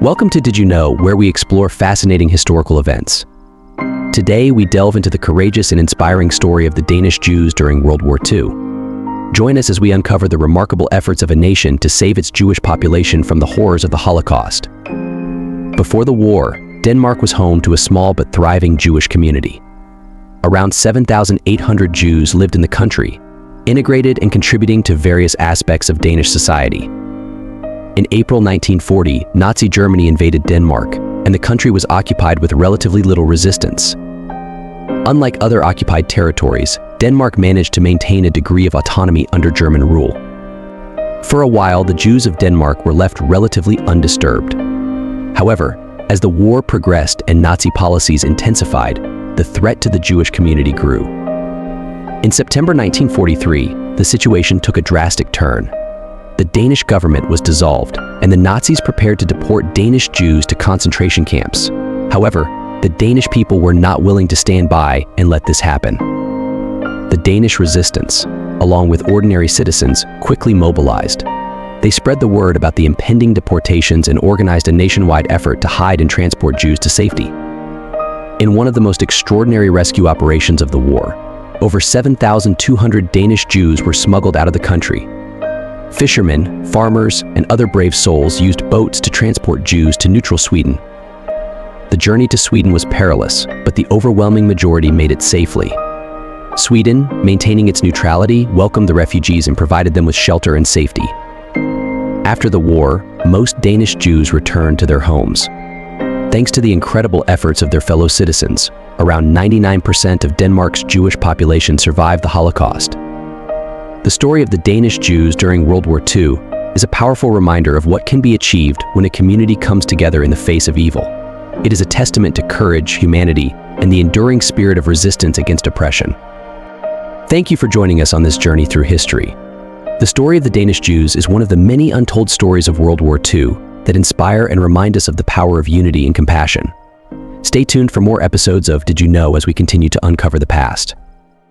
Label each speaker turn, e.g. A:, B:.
A: Welcome to Did You Know, where we explore fascinating historical events. Today, we delve into the courageous and inspiring story of the Danish Jews during World War II. Join us as we uncover the remarkable efforts of a nation to save its Jewish population from the horrors of the Holocaust. Before the war, Denmark was home to a small but thriving Jewish community. Around 7,800 Jews lived in the country, integrated and contributing to various aspects of Danish society. In April 1940, Nazi Germany invaded Denmark, and the country was occupied with relatively little resistance. Unlike other occupied territories, Denmark managed to maintain a degree of autonomy under German rule. For a while, the Jews of Denmark were left relatively undisturbed. However, as the war progressed and Nazi policies intensified, the threat to the Jewish community grew. In September 1943, the situation took a drastic turn. The Danish government was dissolved, and the Nazis prepared to deport Danish Jews to concentration camps. However, the Danish people were not willing to stand by and let this happen. The Danish Resistance, along with ordinary citizens, quickly mobilized. They spread the word about the impending deportations and organized a nationwide effort to hide and transport Jews to safety. In one of the most extraordinary rescue operations of the war, over 7,200 Danish Jews were smuggled out of the country. Fishermen, farmers, and other brave souls used boats to transport Jews to neutral Sweden. The journey to Sweden was perilous, but the overwhelming majority made it safely. Sweden, maintaining its neutrality, welcomed the refugees and provided them with shelter and safety. After the war, most Danish Jews returned to their homes. Thanks to the incredible efforts of their fellow citizens, around 99% of Denmark's Jewish population survived the Holocaust. The story of the Danish Jews during World War II is a powerful reminder of what can be achieved when a community comes together in the face of evil. It is a testament to courage, humanity, and the enduring spirit of resistance against oppression. Thank you for joining us on this journey through history. The story of the Danish Jews is one of the many untold stories of World War II that inspire and remind us of the power of unity and compassion. Stay tuned for more episodes of Did You Know as we continue to uncover the past.